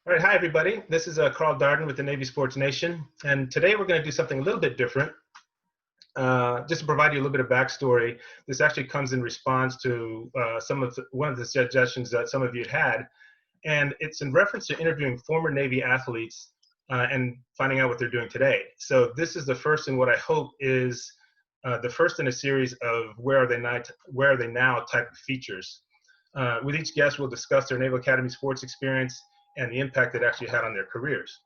All right, hi everybody. This is Carl Darden with the Navy Sports Nation, and today we're going to do something a little bit different. Just to provide you a little bit of backstory, this actually comes in response to one of the suggestions that some of you had, and it's in reference to interviewing former Navy athletes and finding out what they're doing today. So this is the first in what I hope is the first in a series of where are they now type of features. With each guest, we'll discuss their Naval Academy sports experience and the impact it actually had on their careers.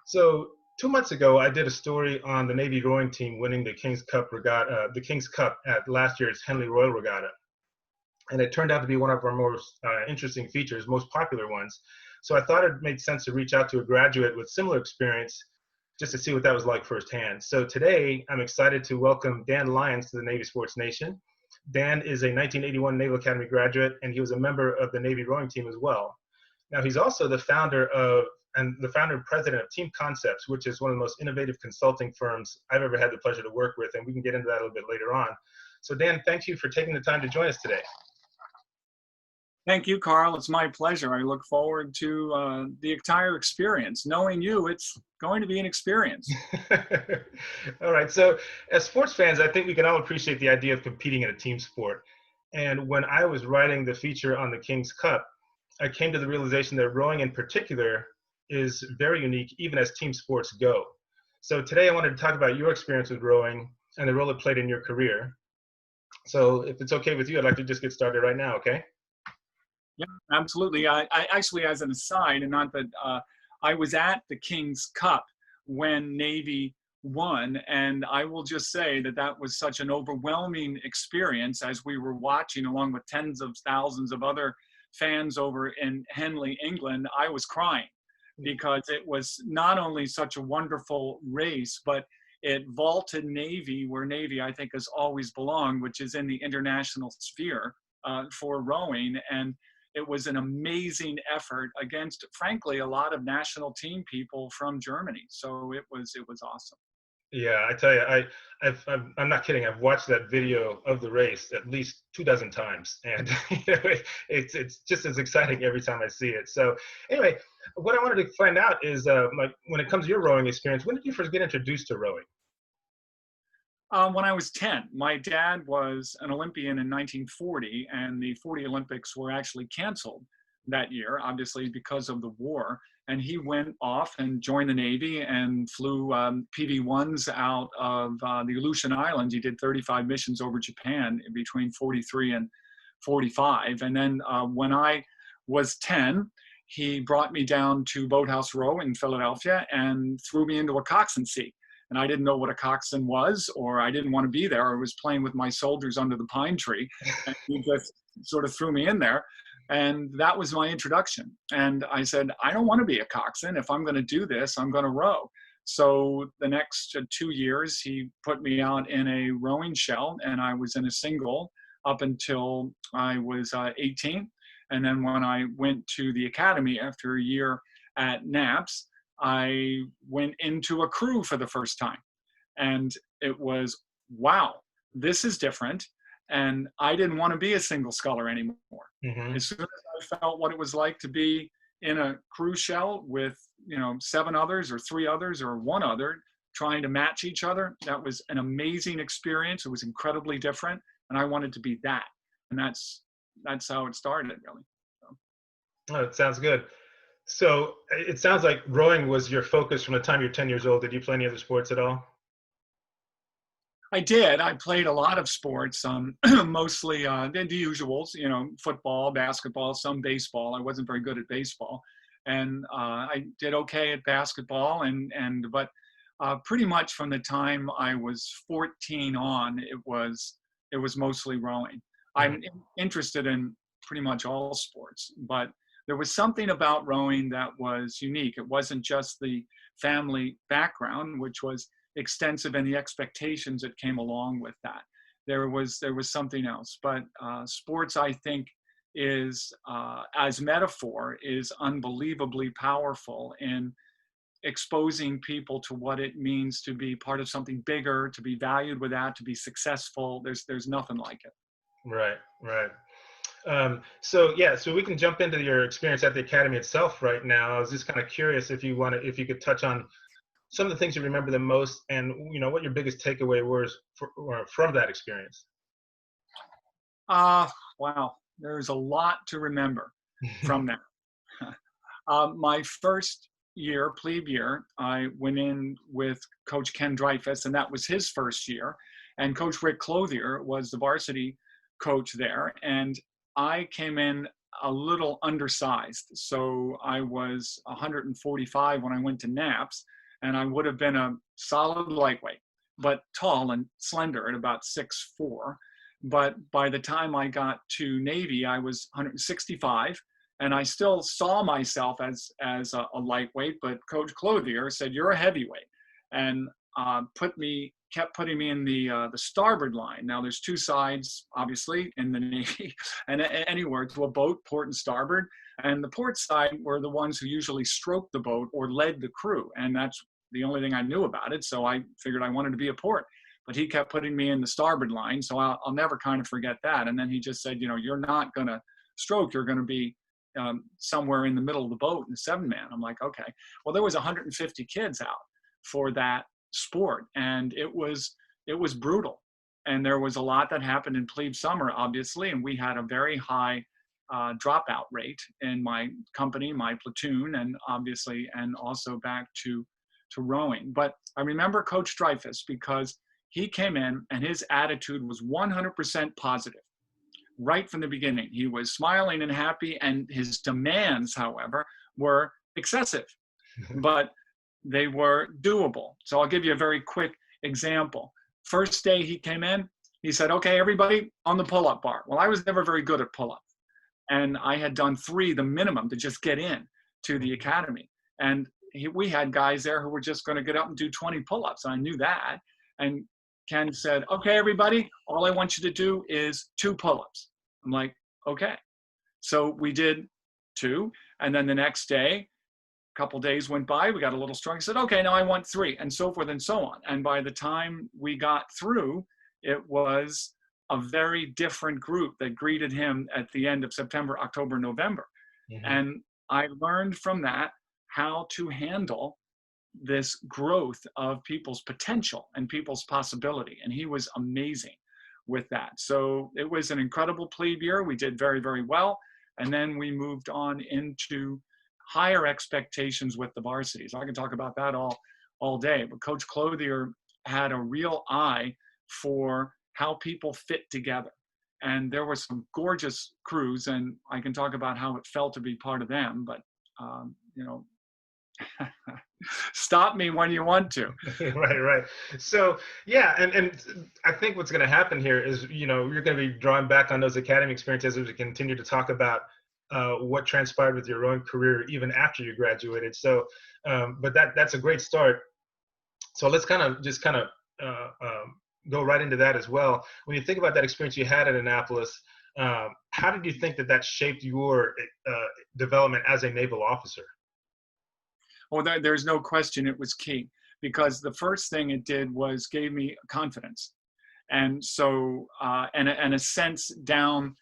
So 2 months ago, I did a story on the Navy rowing team winning the King's Cup at last year's Henley Royal Regatta. And it turned out to be one of our most interesting features, most popular ones. So I thought it made sense to reach out to a graduate with similar experience just to see what that was like firsthand. So today, I'm excited to welcome Dan Lyons to the Navy Sports Nation. Dan is a 1981 Naval Academy graduate, and he was a member of the Navy rowing team as well. Now, he's also the founder and president of Team Concepts, which is one of the most innovative consulting firms I've ever had the pleasure to work with, and we can get into that a little bit later on. So Dan, thank you for taking the time to join us today. Thank you, Carl. It's my pleasure. I look forward to the entire experience. Knowing you, it's going to be an experience. All right. So as sports fans, I think we can all appreciate the idea of competing in a team sport. And when I was writing the feature on the King's Cup, I came to the realization that rowing in particular is very unique, even as team sports go. So today I wanted to talk about your experience with rowing and the role it played in your career. So if it's okay with you, I'd like to just get started right now, okay? Yeah, absolutely. I actually, as an aside, and not that I was at the King's Cup when Navy won, and I will just say that that was such an overwhelming experience as we were watching along with tens of thousands of other fans over in Henley, England. I was crying because it was not only such a wonderful race, but it vaulted Navy where Navy, I think, has always belonged, which is in the international sphere for rowing. And it was an amazing effort against, frankly, a lot of national team people from Germany. So it was awesome. Yeah, I tell you, I'm not kidding. I've watched that video of the race at least 24 times, and it's just as exciting every time I see it. So, anyway, what I wanted to find out is, like, when it comes to your rowing experience, when did you first get introduced to rowing? When I was 10, my dad was an Olympian in 1940, and the 40 Olympics were actually canceled that year, obviously because of the war. And he went off and joined the Navy and flew PV-1s out of the Aleutian Islands. He did 35 missions over Japan between 43 and 45. And then when I was 10, he brought me down to Boathouse Row in Philadelphia and threw me into a coxswain seat. And I didn't know what a coxswain was, or I didn't want to be there. I was playing with my soldiers under the pine tree, and he just sort of threw me in there. And that was my introduction. And I said, I don't want to be a coxswain. If I'm going to do this, I'm going to row. So the next 2 years, he put me out in a rowing shell, and I was in a single up until I was 18. And then when I went to the academy after a year at NAPS, I went into a crew for the first time. And it was, wow, this is different. And I didn't want to be a single sculler anymore. Mm-hmm. As soon as I felt what it was like to be in a crew shell with, 7 others or 3 others or 1 other trying to match each other, that was an amazing experience. It was incredibly different. And I wanted to be that. And that's how it started, really. So. Oh, it sounds good. So it sounds like rowing was your focus from the time you're 10 years old. Did you play any other sports at all? I did. I played a lot of sports, mostly the usuals, football, basketball, some baseball. I wasn't very good at baseball. And I did okay at basketball. But pretty much from the time I was 14 on, it was mostly rowing. Mm-hmm. I'm interested in pretty much all sports, but there was something about rowing that was unique. It wasn't just the family background, which was extensive, and the expectations that came along with that. There was something else. But sports, I think, is as metaphor is unbelievably powerful in exposing people to what it means to be part of something bigger, to be valued with that, to be successful. There's nothing like it. Right. So yeah, so we can jump into your experience at the academy itself right now. I was just kind of curious if you could touch on some of the things you remember the most, and what your biggest takeaway was from that experience. Uh, wow, there's a lot to remember from that. My first year, plebe year, I went in with Coach Ken Dreyfus, and that was his first year. And Coach Rick Clothier was the varsity coach there. And I came in a little undersized. So I was 145 when I went to NAPS, and I would have been a solid lightweight, but tall and slender at about 6'4". But by the time I got to Navy, I was 165. And I still saw myself as a lightweight, but Coach Clothier said, "You're a heavyweight," and kept putting me in the starboard line. Now there's two sides, obviously, in the Navy, and anywhere to a boat, port and starboard. And the port side were the ones who usually stroked the boat or led the crew, and that's the only thing I knew about it. So I figured I wanted to be a port. But he kept putting me in the starboard line, so I'll never kind of forget that. And then he just said, "You're not going to stroke. You're going to be somewhere in the middle of the boat in the 7-man." I'm like, okay. Well, there was 150 kids out for that sport, and it was brutal. And there was a lot that happened in plebe summer, obviously, and we had a very high dropout rate in my company, my platoon, and obviously, and also back to rowing. But I remember Coach Dreyfus because he came in and his attitude was 100% positive. Right from the beginning, he was smiling and happy, and his demands, however, were excessive, but they were doable. So I'll give you a very quick example. First day he came in, he said, "Okay, everybody on the pull-up bar." Well, I was never very good at pull-up, and I had done 3, the minimum, to just get in to the academy. And we had guys there who were just going to get up and do 20 pull-ups. I knew that. And Ken said, "Okay, everybody, all I want you to do is 2 pull-ups." I'm like, okay. So we did 2. And then the next day, a couple days went by, we got a little strong. I said, "Okay, now I want 3," and so forth and so on. And by the time we got through, it was a very different group that greeted him at the end of September, October, November. Mm-hmm. And I learned from that how to handle this growth of people's potential and people's possibility. And he was amazing with that. So it was an incredible plebe year. We did very, very well. And then we moved on into higher expectations with the varsities. I can talk about that all day. But Coach Clothier had a real eye for how people fit together. And there were some gorgeous crews, and I can talk about how it felt to be part of them. But, stop me when you want to. Right. So yeah, and I think what's going to happen here is you're going to be drawing back on those academy experiences as we continue to talk about what transpired with your rowing career even after you graduated. So, but that's a great start. So let's kind of go right into that as well. When you think about that experience you had at Annapolis, how did you think that shaped your development as a naval officer? Well, there's no question it was key, because the first thing it did was gave me confidence. And so, and a sense down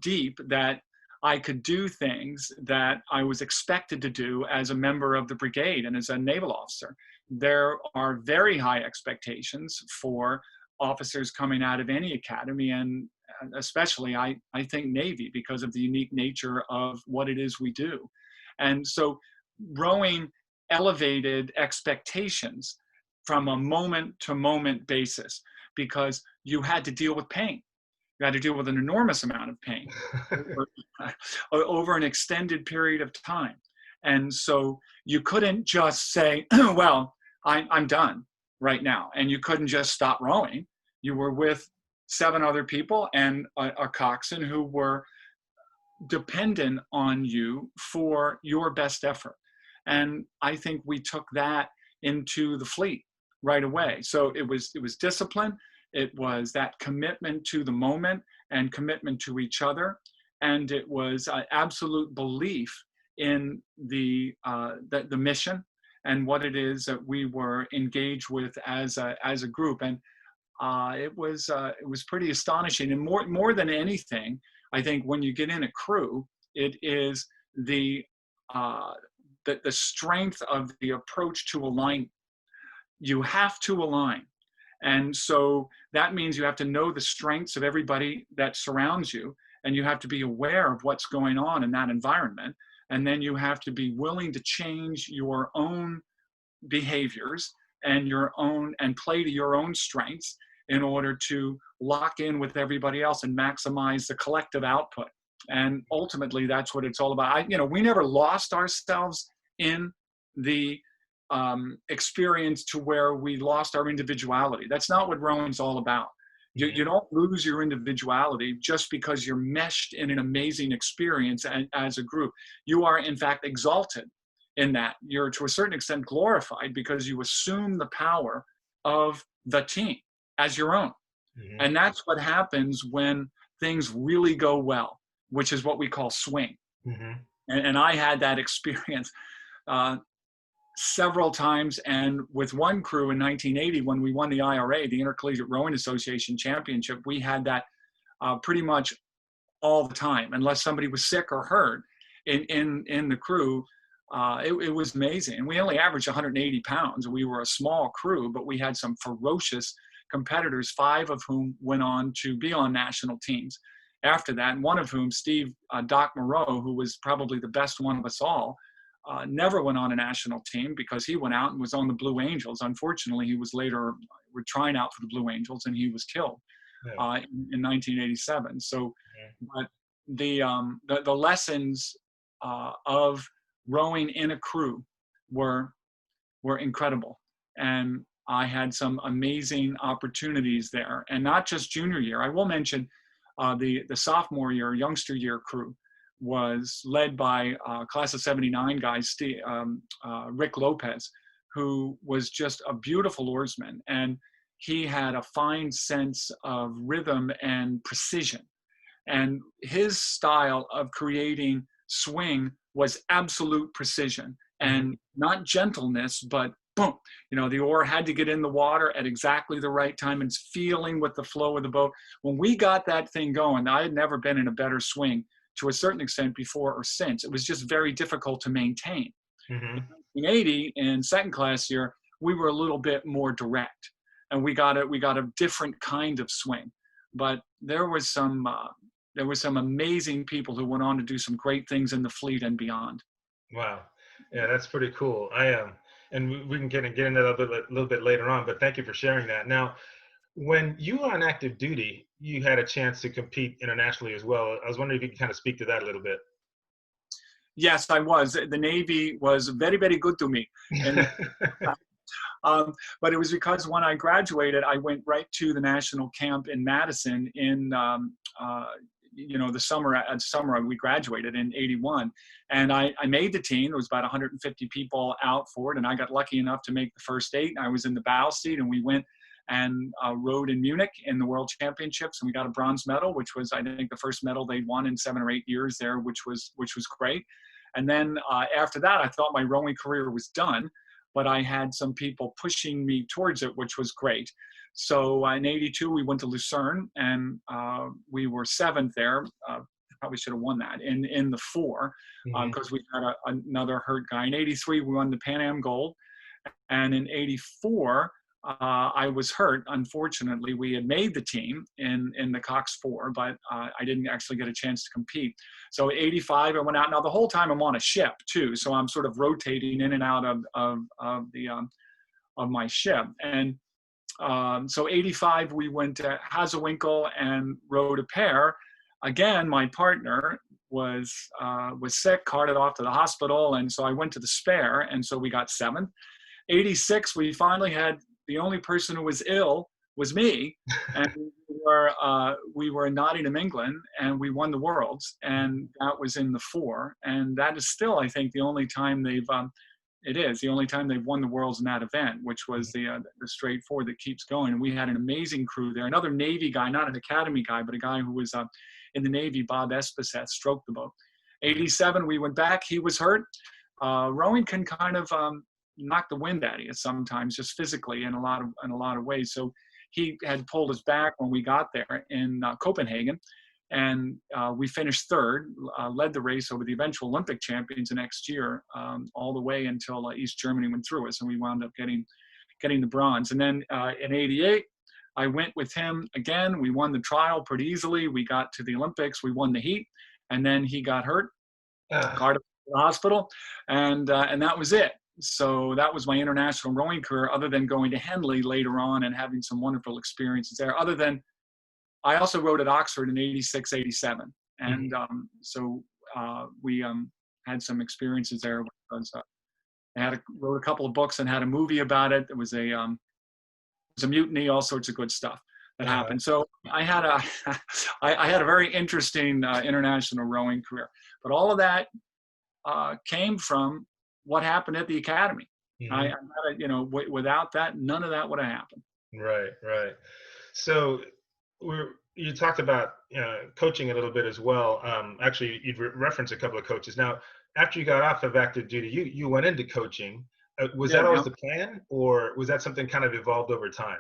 deep that I could do things that I was expected to do as a member of the brigade and as a naval officer. There are very high expectations for officers coming out of any academy, and especially I think Navy, because of the unique nature of what it is we do. And so rowing elevated expectations from a moment to moment basis, because you had to deal with pain. You had to deal with an enormous amount of pain over an extended period of time. And so you couldn't just say, well, I'm done right now. And you couldn't just stop rowing. You were with 7 other people and a coxswain who were dependent on you for your best effort. And I think we took that into the fleet right away. So it was discipline. It was that commitment to the moment and commitment to each other. And it was absolute belief in the mission and what it is that we were engaged with as a group. And it was pretty astonishing. And more than anything, I think when you get in a crew, it is uh, the strength of the approach to align. You have to align. And so that means you have to know the strengths of everybody that surrounds you, and you have to be aware of what's going on in that environment. And then you have to be willing to change your own behaviors and play to your own strengths in order to lock in with everybody else and maximize the collective output. And ultimately, that's what it's all about. We never lost ourselves in the experience to where we lost our individuality. That's not what rowing's all about. You don't lose your individuality just because you're meshed in an amazing experience as a group. You are, in fact, exalted in that. You're, to a certain extent, glorified because you assume the power of the team as your own. Mm-hmm. And that's what happens when things really go well, which is what we call swing. Mm-hmm. And I had that experience several times. And with one crew in 1980, when we won the IRA, the Intercollegiate Rowing Association Championship, we had that pretty much all the time, unless somebody was sick or hurt in the crew. It was amazing. And we only averaged 180 pounds. We were a small crew, but we had some ferocious competitors, 5 of whom went on to be on national teams after that. And one of whom, Steve Doc Moreau, who was probably the best one of us all, never went on a national team because he went out and was on the Blue Angels. Unfortunately, he was later trying out for the Blue Angels, and he was killed in 1987. So, but the lessons of rowing in a crew were incredible, and I had some amazing opportunities there. And not just junior year. I will mention the sophomore year, youngster year crew was led by class of 79 guy, Rick Lopez, who was just a beautiful oarsman. And he had a fine sense of rhythm and precision. And his style of creating swing was absolute precision and not gentleness, but boom. The oar had to get in the water at exactly the right time and feeling with the flow of the boat. When we got that thing going, I had never been in a better swing to a certain extent before or since. It was just very difficult to maintain. Mm-hmm. In 1980, in second class year, we were a little bit more direct, and we got a different kind of swing. But there was some amazing people who went on to do some great things in the fleet and beyond. Wow, yeah, that's pretty cool. And we can get into that a little bit later on. But thank you for sharing that. Now, when you were on active duty, you had a chance to compete internationally as well. I was wondering if you could kind of speak to that a little bit. Yes, I was. The Navy was very, very good to me. And, but it was because when I graduated, I went right to the national camp in Madison in the summer we graduated in 81. And I made the team. There was about 150 people out for it. And I got lucky enough to make the first 8. I was in the bow seat, and we went and rowed in Munich in the World Championships, and we got a bronze medal, which was, I think, the first medal they'd won in 7 or 8 years there, which was great. And then after that, I thought my rowing career was done, but I had some people pushing me towards it, which was great. So in 82, we went to Lucerne, and we were 7th there. Probably should have won that in the 4 because we had another hurt guy. In 83, we won the Pan Am Gold, and in 84. I was hurt. Unfortunately, we had made the team in the Cox 4, but I didn't actually get a chance to compete. So 85, I went out. Now the whole time I'm on a ship too, so I'm sort of rotating in and out of my ship. And so 85, we went to Hazewinkel and rowed a pair. Again, my partner was sick, carted off to the hospital, and so I went to the spare, and so we got 7th. 86, we finally had. The only person who was ill was me, and we were in Nottingham, England, and we won the Worlds, and that was in the 4, and that is still, I think, the only time they've won the Worlds in that event, which was the straight 4 that keeps going. And we had an amazing crew there. Another Navy guy, not an Academy guy, but a guy who was in the Navy, Bob Espeseth, stroked the boat. 87, we went back. He was hurt. Rowing can kind of knock the wind out of you sometimes, just physically in a lot of ways. So he had pulled us back when we got there in Copenhagen, And we finished third, led the race over the eventual Olympic champions the next year, all the way until East Germany went through us, and we wound up getting the bronze. And then in '88, I went with him again. We won the trial pretty easily. We got to the Olympics. We won the heat, and then he got hurt, carted to the hospital, and that was it. So that was my international rowing career, other than going to Henley later on and having some wonderful experiences there. Other than I also rowed at Oxford in '86, '87. And so we had some experiences there. Because, I wrote a couple of books and had a movie about it. It was a mutiny, all sorts of good stuff that happened. So I had I had a very interesting international rowing career. But all of that came from what happened at the academy. Without that, none of that would have happened. Right. So you talked about coaching a little bit as well. Actually, you'd referenced a couple of coaches. Now, after you got off of active duty, you went into coaching. Was that always the plan, or was that something kind of evolved over time?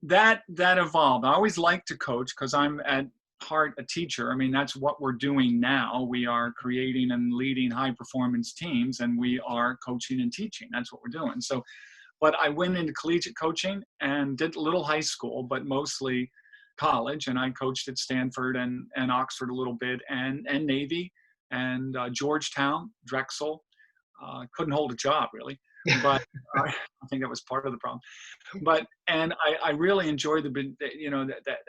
That evolved. I always liked to coach because I'm at heart a teacher. I mean, that's what we're doing now. We are creating and leading high performance teams, and we are coaching and teaching. That's what we're doing. So, but I went into collegiate coaching and did a little high school, but mostly college. And I coached at Stanford and Oxford a little bit, and Navy and Georgetown, Drexel. Couldn't hold a job really, but I think that was part of the problem. But I really enjoyed the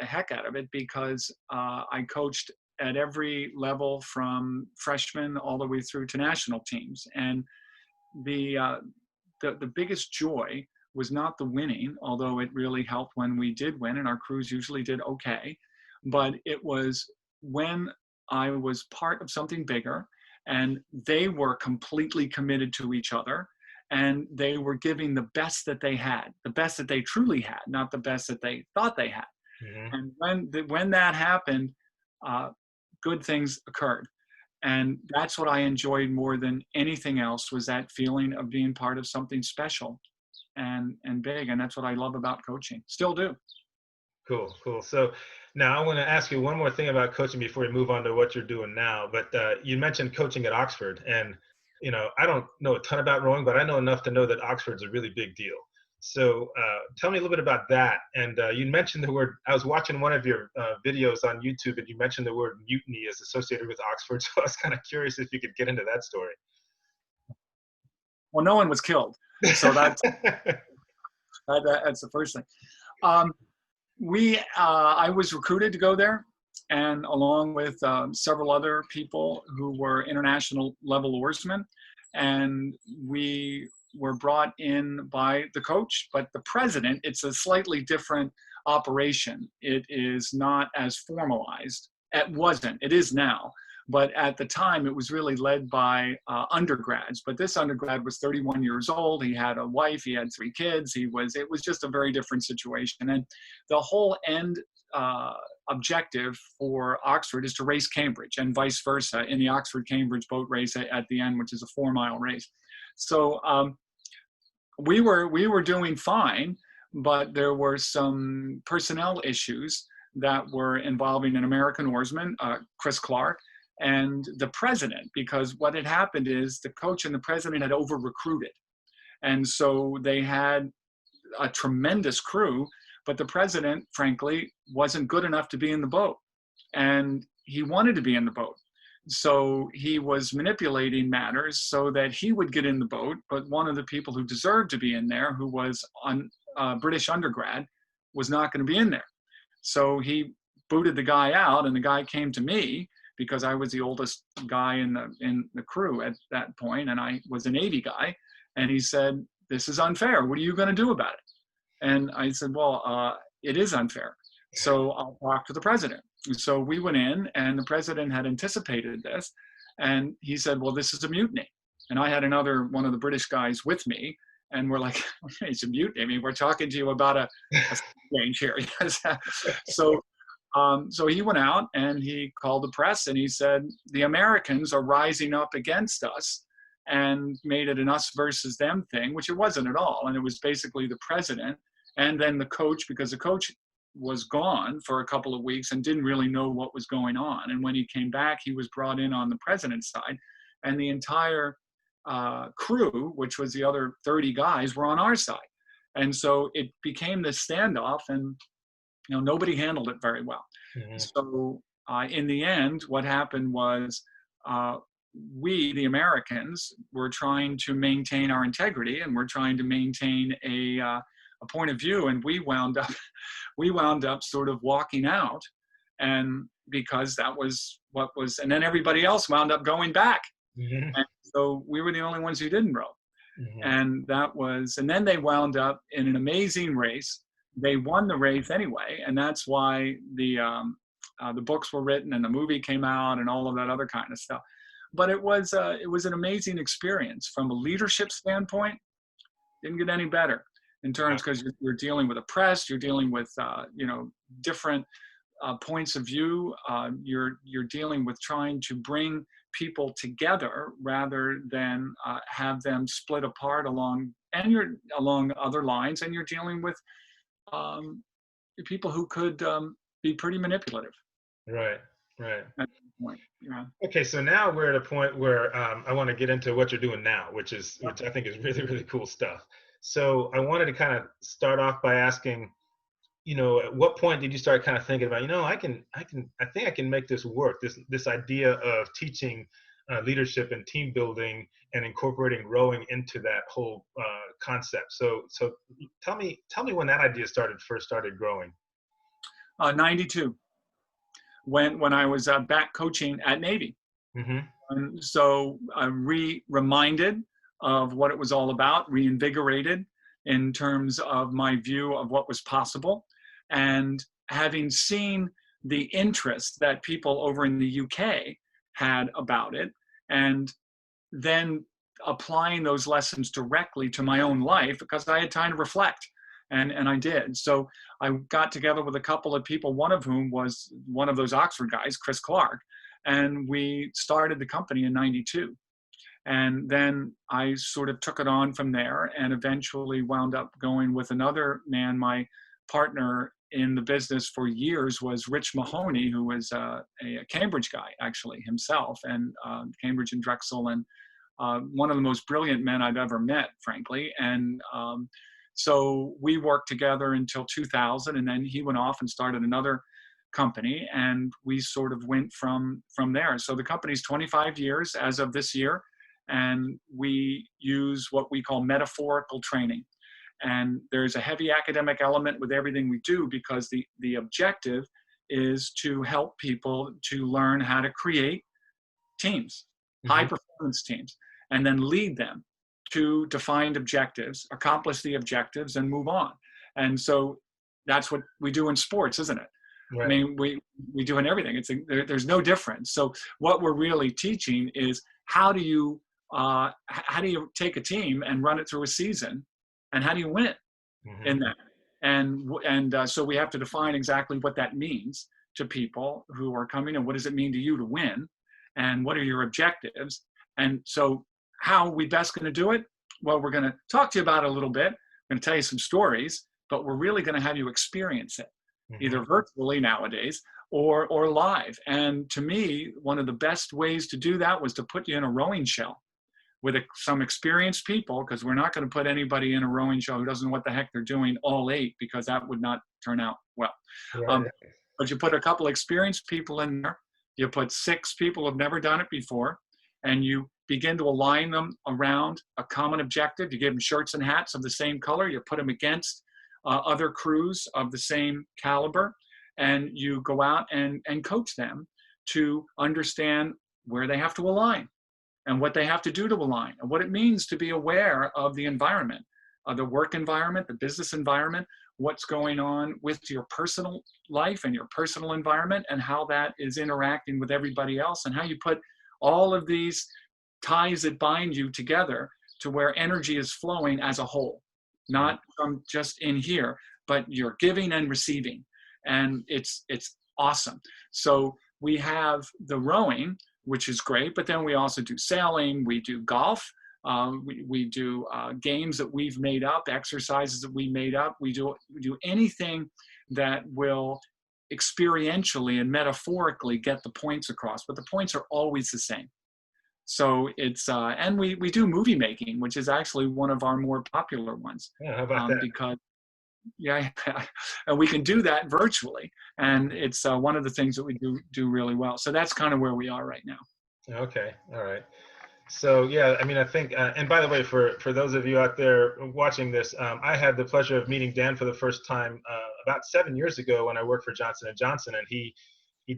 heck out of it, because I coached at every level from freshman all the way through to national teams. And the biggest joy was not the winning, although it really helped when we did win, and our crews usually did okay. But it was when I was part of something bigger, and they were completely committed to each other, and they were giving the best that they had, the best that they truly had, not the best that they thought they had. And when that happened, good things occurred. And that's what I enjoyed more than anything else, was that feeling of being part of something special and big. And that's what I love about coaching. Still do. Cool. So now I want to ask you one more thing about coaching before we move on to what you're doing now. But you mentioned coaching at Oxford, and I don't know a ton about rowing, but I know enough to know that Oxford's a really big deal. So tell me a little bit about that. And you mentioned the word. I was watching one of your videos on YouTube, and you mentioned the word mutiny is associated with Oxford. So I was kind of curious if you could get into that story. Well, no one was killed, so that's the first thing. I was recruited to go there, and along with several other people who were international level oarsmen, and we were brought in by the coach. But the president, it's a slightly different operation. It is not as formalized. It wasn't. It is now. But at the time, it was really led by undergrads. But this undergrad was 31 years old. He had a wife. He had 3 kids. It was just a very different situation. And the whole end objective for Oxford is to race Cambridge, and vice versa in the Oxford-Cambridge boat race at the end, which is a 4-mile race. So we were doing fine, but there were some personnel issues that were involving an American oarsman, Chris Clark, and the president, because what had happened is the coach and the president had over-recruited. And so they had a tremendous crew, but the president, frankly, wasn't good enough to be in the boat. And he wanted to be in the boat. So he was manipulating matters so that he would get in the boat, but one of the people who deserved to be in there, who was a British undergrad, was not going to be in there. So he booted the guy out, and the guy came to me, because I was the oldest guy in the crew at that point, and I was a Navy guy. And he said, "This is unfair. What are you going to do about it?" And I said, "Well, it is unfair. So I'll talk to the president." And so we went in, and the president had anticipated this. And he said, "Well, this is a mutiny." And I had one of the British guys with me. And we're like, "It's a mutiny. I mean, we're talking to you about a change here." So he went out and he called the press, and he said, "The Americans are rising up against us," and made it an us versus them thing, which it wasn't at all. And it was basically the president and then the coach, because the coach was gone for a couple of weeks and didn't really know what was going on. And when he came back, he was brought in on the president's side, and the entire crew, which was the other 30 guys, were on our side. And so it became this standoff, and nobody handled it very well. Mm-hmm. So in the end, what happened was we, the Americans, were trying to maintain our integrity, and we're trying to maintain a point of view, and we wound up sort of walking out, and because that was what was, and then everybody else wound up going back. Mm-hmm. And so we were the only ones who didn't row. Mm-hmm. And then they wound up in an amazing race. They won the race anyway, and that's why the books were written and the movie came out and all of that other kind of stuff. But it was an amazing experience from a leadership standpoint. Didn't get any better in terms, because you're dealing with a press, you're dealing with different points of view. You're dealing with trying to bring people together rather than have them split apart along other lines, and you're dealing with people who could be pretty manipulative. Right. At that point. Yeah. Okay, so now we're at a point where I want to get into what you're doing now, which I think is really, really cool stuff. So I wanted to kind of start off by asking, at what point did you start kind of thinking about, I think I can make this work, this idea of teaching leadership and team building and incorporating rowing into that whole concept. So tell me when that idea first started growing. 92, when I was back coaching at Navy. Mm-hmm. And so I reminded of what it was all about, reinvigorated in terms of my view of what was possible. And having seen the interest that people over in the UK had about it, and then applying those lessons directly to my own life, because I had time to reflect. And I did. So I got together with a couple of people, one of whom was one of those Oxford guys, Chris Clark, and we started the company in 92. And then I sort of took it on from there, and eventually wound up going with another man. My partner in the business for years was Rich Mahoney, who was a Cambridge guy, actually, himself, and Cambridge and Drexel, and one of the most brilliant men I've ever met, frankly. And so we worked together until 2000, and then he went off and started another company, and we sort of went from there. So the company's 25 years as of this year, and we use what we call metaphorical training. And there's a heavy academic element with everything we do, because the objective is to help people to learn how to create teams, mm-hmm. high performance teams, and then lead them to defined objectives, accomplish the objectives, and move on. And so that's what we do in sports, isn't it? Right. I mean, we do in everything. There's no difference. So what we're really teaching is how do you take a team and run it through a season, and how do you win mm-hmm. in that? And so we have to define exactly what that means to people who are coming, and what does it mean to you to win, and what are your objectives? And so how are we best going to do it? Well, we're going to talk to you about it a little bit. I'm going to tell you some stories, but we're really going to have you experience it, mm-hmm. either virtually nowadays or live. And to me, one of the best ways to do that was to put you in a rowing shell with some experienced people, because we're not going to put anybody in a rowing shell who doesn't know what the heck they're doing all 8, because that would not turn out well. Right. But you put a couple experienced people in there, you put 6 people who've never done it before, and you begin to align them around a common objective. You give them shirts and hats of the same color. You put them against other crews of the same caliber, and you go out and coach them to understand where they have to align and what they have to do to align, and what it means to be aware of the environment, the work environment, the business environment, what's going on with your personal life and your personal environment, and how that is interacting with everybody else, and how you put all of these ties that bind you together to where energy is flowing as a whole, not from just in here, but you're giving and receiving. And it's awesome. So we have the rowing, which is great, but then we also do sailing, we do golf, we do games that we've made up, exercises that we made up. We do anything that will experientially and metaphorically get the points across, but the points are always the same. So it's, and we do movie making, which is actually one of our more popular ones. Yeah, how about that? Because, yeah, and we can do that virtually. And it's one of the things that we do really well. So that's kind of where we are right now. Okay, all right. So yeah, I mean, I think, and by the way, for those of you out there watching this, I had the pleasure of meeting Dan for the first time about 7 years ago when I worked for Johnson and Johnson, and he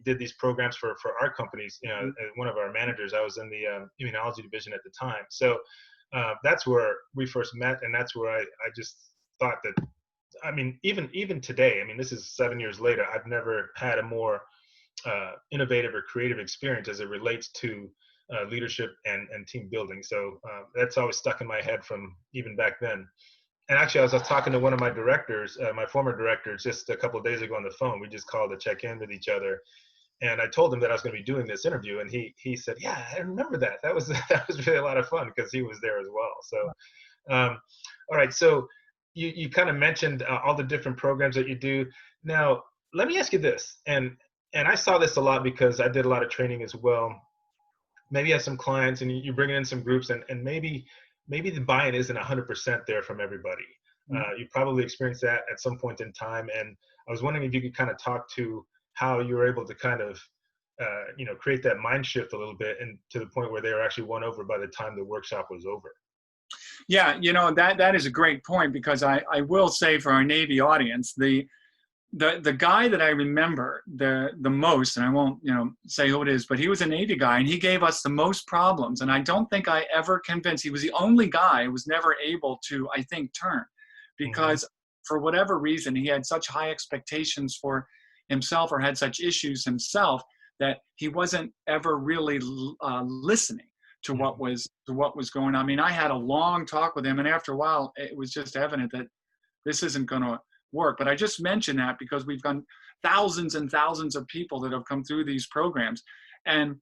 did these programs for our companies. You know, one of our managers. I was in the immunology division at the time, so that's where we first met, and that's where I just thought that, I mean, even today, I mean, this is 7 years later, I've never had a more innovative or creative experience as it relates to leadership and team building. So that's always stuck in my head from even back then. And actually, I was talking to one of my directors, my former directors, just a couple of days ago on the phone. We just called to check in with each other. And I told him that I was going to be doing this interview, and he said, "Yeah, I remember that. That was really a lot of fun," because he was there as well. So, all right. So you kind of mentioned all the different programs that you do. Now, let me ask you this, and I saw this a lot because I did a lot of training as well. Maybe you have some clients and you're bringing in some groups, and maybe the buy-in isn't 100% there from everybody. You probably experienced that at some point in time, and I was wondering if you could kind of talk to how you were able to kind of create that mind shift a little bit, and to the point where they were actually won over by the time the workshop was over. Yeah, that is a great point, because I will say for our Navy audience, the guy that I remember the most, and I won't say who it is, but he was a Navy guy, and he gave us the most problems. And I don't think I ever convinced. He was the only guy who was never able to, I think, turn, because for whatever reason he had such high expectations for himself, or had such issues himself, that he wasn't ever really listening to what was going on. I mean, I had a long talk with him, and after a while, it was just evident that this isn't going to work. But I just mentioned that because we've got thousands and thousands of people that have come through these programs. And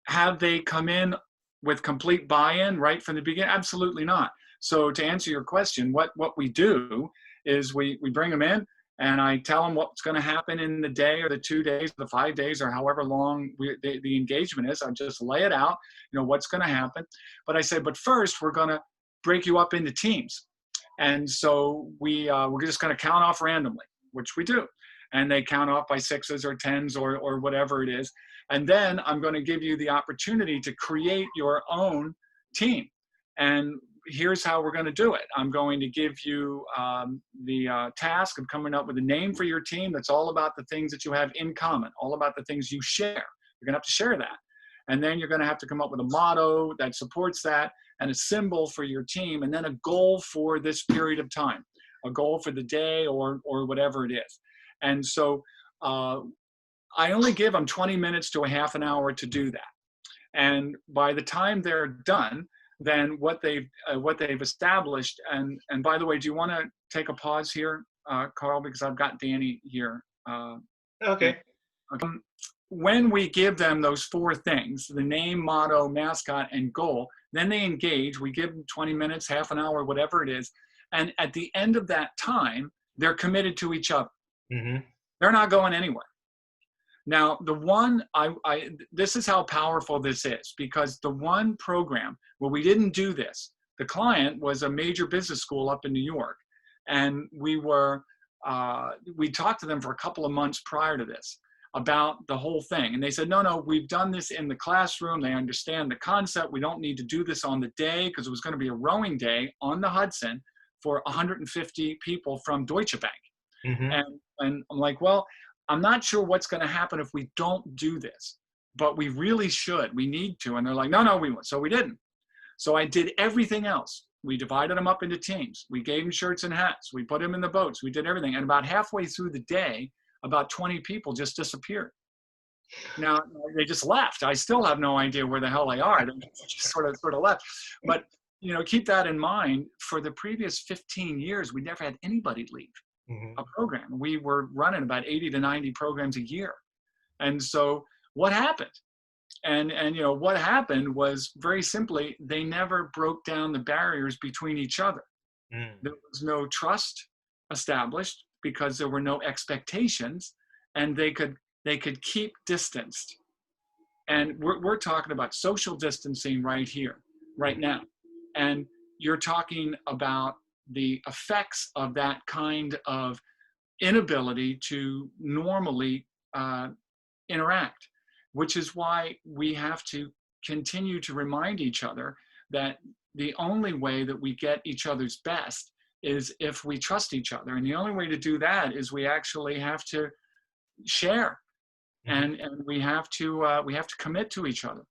have they come in with complete buy-in right from the beginning? Absolutely not. So to answer your question, what we do is we bring them in, and I tell them what's going to happen in the day, or the 2 days, the 5 days, or however long the engagement is. I just lay it out, what's going to happen. But I say, but first we're going to break you up into teams. And so we're just going to count off randomly, which we do. And they count off by 6s or 10s or whatever it is. And then I'm going to give you the opportunity to create your own team. And here's how we're going to do it. I'm going to give you the task of coming up with a name for your team that's all about the things that you have in common, all about the things you share. You're going to have to share that. And then you're going to have to come up with a motto that supports that, and a symbol for your team, and then a goal for this period of time, a goal for the day or whatever it is. And so I only give them 20 minutes to a half an hour to do that. And by the time they're done, then what they've established, and by the way, do you want to take a pause here, Carl, because I've got Danny here. Okay. When we give them those 4 things, the name, motto, mascot, and goal, then they engage. We give them 20 minutes, half an hour, whatever it is. And at the end of that time, they're committed to each other. They're not going anywhere. Now, the one, this is how powerful this is, because the one program where we didn't do this, the client was a major business school up in New York. And we talked to them for a couple of months prior to this about the whole thing. And they said, no, we've done this in the classroom. They understand the concept. We don't need to do this on the day, because it was going to be a rowing day on the Hudson for 150 people from Deutsche Bank. And I'm like, well, I'm not sure what's going to happen if we don't do this, but we really should. We need to. And they're like, no, we won't. So we didn't. So I did everything else. We divided them up into teams. We gave them shirts and hats. We put them in the boats. We did everything. And about halfway through the day, about 20 people just disappeared. Now, they just left. I still have no idea where the hell they are. They just sort of left. But, keep that in mind. For the previous 15 years, we never had anybody leave a program. We were running about 80 to 90 programs a year. And so what happened? And what happened was, very simply, they never broke down the barriers between each other. There was no trust established. because there were no expectations, and they could keep distanced. And we're talking about social distancing right here, right now. And you're talking about the effects of that kind of inability to normally interact, which is why we have to continue to remind each other that the only way that we get each other's best is if we trust each other. And the only way to do that is we actually have to share, and we have to commit to each other.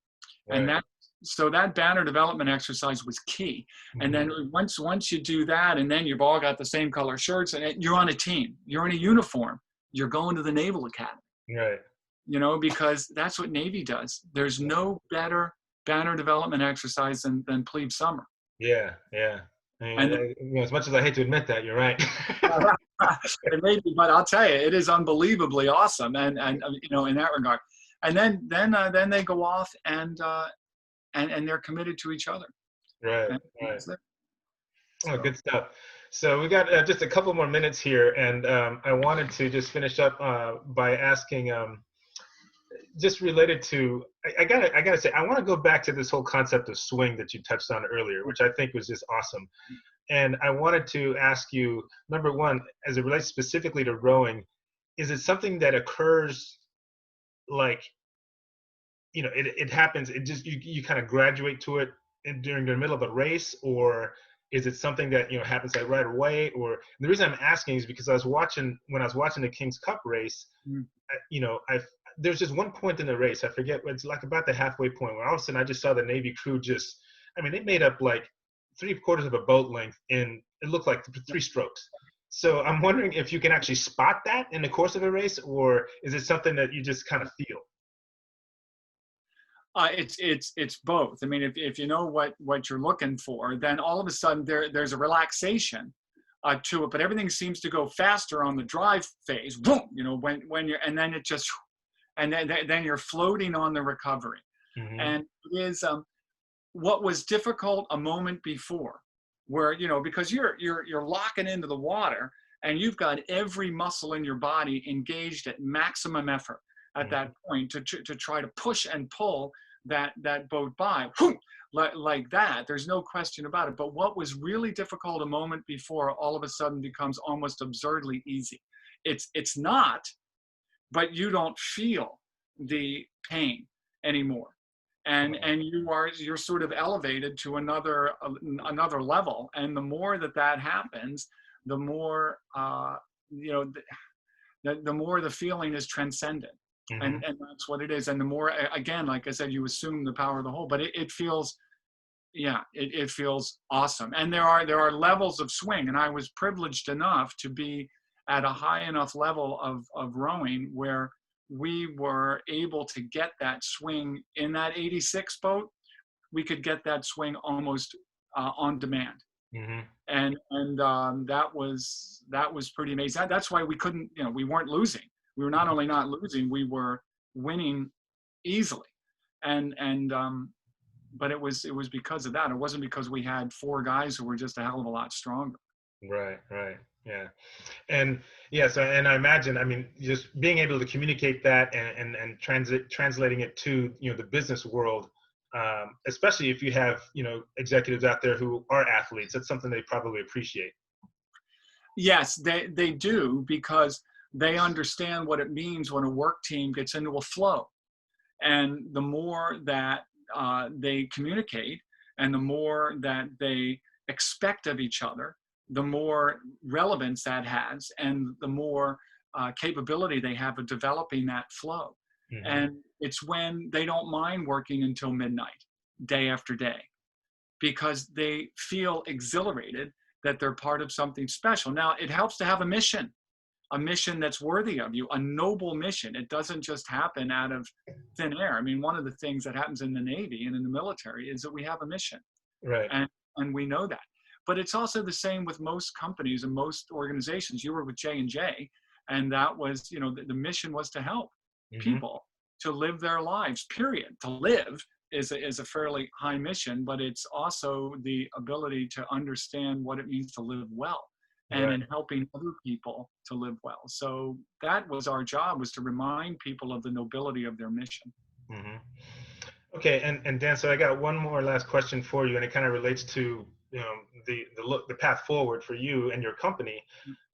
Right. And so that banner development exercise was key. And then once you do that, and then you've all got the same color shirts, and you're on a team, you're in a uniform, you're going to the Naval Academy. Right. You know, because that's what Navy does. There's no better banner development exercise than plebe summer. Yeah, yeah. And you know, as much as I hate to admit that, you're right. It may be, but I'll tell you, it is unbelievably awesome, and you know, in that regard. And then they go off and they're committed to each other. Right. Right. Oh, good stuff. So we got just a couple more minutes here, and I wanted to just finish up by asking, just related to, I gotta say, I want to go back to this whole concept of swing that you touched on earlier, which I think was just awesome. And I wanted to ask you, number one, as it relates specifically to rowing, is it something that occurs like, you know, it happens, it just, you kind of graduate to it during the middle of a race, or is it something that, you know, happens like right away? Or the reason I'm asking is because when I was watching the King's Cup race, you know, there's just one point in the race, I forget, it's like about the halfway point, where all of a sudden I just saw the Navy crew they made up like 3/4 of a boat length in, it looked like 3 strokes. So I'm wondering if you can actually spot that in the course of a race, or is it something that you just kind of feel? It's both. I mean, if you know what you're looking for, then all of a sudden there's a relaxation to it, but everything seems to go faster on the drive phase. Boom, you know, when you're, and then it just, and then you're floating on the recovery. And it is what was difficult a moment before, where, you know, because you're locking into the water, and you've got every muscle in your body engaged at maximum effort at that point to try to push and pull that boat by, like that. There's no question about it. But what was really difficult a moment before all of a sudden becomes almost absurdly easy. It's not, but you don't feel the pain anymore, and you're sort of elevated to another level. And the more that happens, the more you know, the more the feeling is transcendent. And that's what it is. And the more, again, like I said, you assume the power of the whole, but it feels, yeah, it feels awesome. And there are levels of swing, and I was privileged enough to be at a high enough level of rowing where we were able to get that swing in that 86 boat. We could get that swing almost on demand. And that was pretty amazing. That's why we couldn't, you know, we weren't losing. We were not only not losing, we were winning easily. But it was because of that. It wasn't because we had 4 guys who were just a hell of a lot stronger. Right. Yeah. And yeah, so, and I imagine, I mean, just being able to communicate that and translating it to, you know, the business world, especially if you have, you know, executives out there who are athletes, that's something they probably appreciate. Yes, they do, because they understand what it means when a work team gets into a flow. And the more that they communicate, and the more that they expect of each other, the more relevance that has, and the more capability they have of developing that flow. And it's when they don't mind working until midnight, day after day, because they feel exhilarated that they're part of something special. Now, it helps to have a mission that's worthy of you, a noble mission. It doesn't just happen out of thin air. I mean, one of the things that happens in the Navy and in the military is that we have a mission. Right. And we know that. But it's also the same with most companies and most organizations. You were with J&J, and that was, you know, the mission was to help people to live their lives, period. To live is a fairly high mission, but it's also the ability to understand what it means to live well. and in helping other people to live well. So that was our job, was to remind people of the nobility of their mission. Mm-hmm. Okay, and Dan, so I got one more last question for you, and it kind of relates to the path forward for you and your company.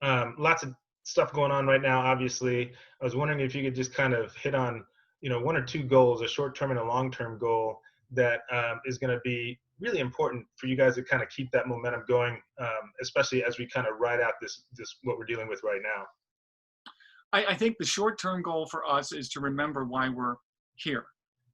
Lots of stuff going on right now. Obviously, I was wondering if you could just kind of hit on one or two goals, a short-term and a long-term goal that is going to be really important for you guys to kind of keep that momentum going, especially as we kind of ride out this what we're dealing with right now. I think the short-term goal for us is to remember why we're here,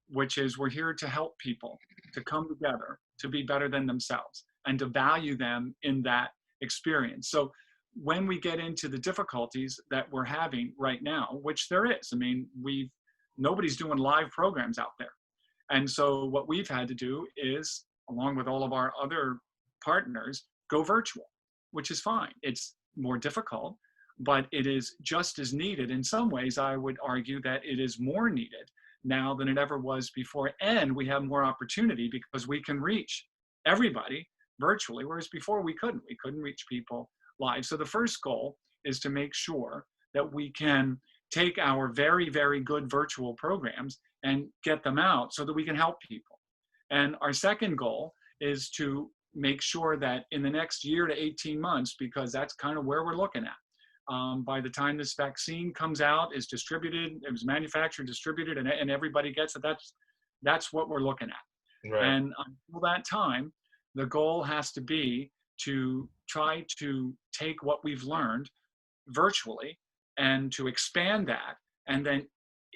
which is we're here to help people to come together, to be better than themselves, and to value them in that experience. So when we get into the difficulties that we're having right now, which there is, I mean, nobody's doing live programs out there. And so what we've had to do is, along with all of our other partners, go virtual, which is fine. It's more difficult, but it is just as needed. In some ways, I would argue that it is more needed now than it ever was before. And we have more opportunity because we can reach everybody virtually, whereas before we couldn't. We couldn't reach people live. So the first goal is to make sure that we can take our very, very good virtual programs and get them out so that we can help people. And our second goal is to make sure that in the next year to 18 months, because that's kind of where we're looking at, by the time this vaccine comes out, is distributed, it was manufactured, distributed, and everybody gets it, that's what we're looking at. Right. And until that time, the goal has to be to try to take what we've learned virtually and to expand that and then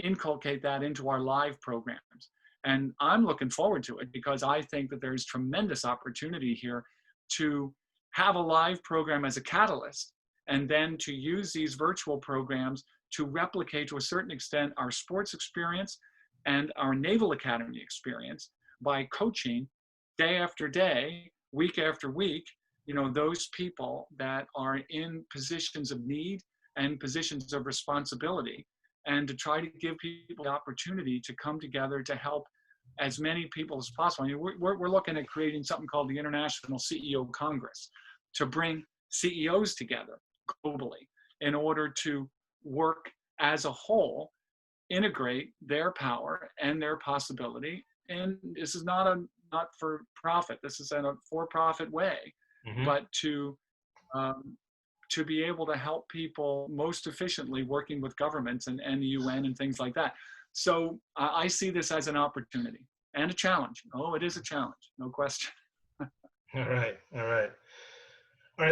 inculcate that into our live programs. And I'm looking forward to it because I think that there's tremendous opportunity here to have a live program as a catalyst, and then to use these virtual programs to replicate to a certain extent our sports experience and our Naval Academy experience by coaching day after day, week after week, those people that are in positions of need and positions of responsibility, and to try to give people the opportunity to come together to help as many people as possible. I mean, we're looking at creating something called the International CEO Congress to bring CEOs together globally in order to work as a whole, integrate their power and their possibility. And this is not for profit. This is in a for-profit way, but to be able to help people most efficiently working with governments and the UN and things like that. So I see this as an opportunity and a challenge. Oh, it is a challenge, no question. All right.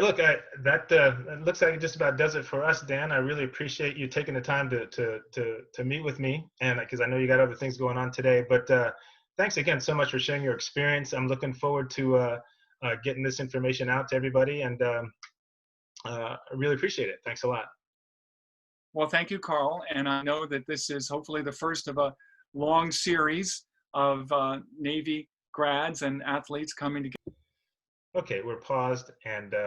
Look, that looks like it just about does it for us, Dan. I really appreciate you taking the time to meet with me, and because I know you got other things going on today. But thanks again so much for sharing your experience. I'm looking forward to getting this information out to everybody, and I really appreciate it. Thanks a lot. Well, thank you, Carl. And I know that this is hopefully the first of a long series of Navy grads and athletes coming together. Okay, we're paused and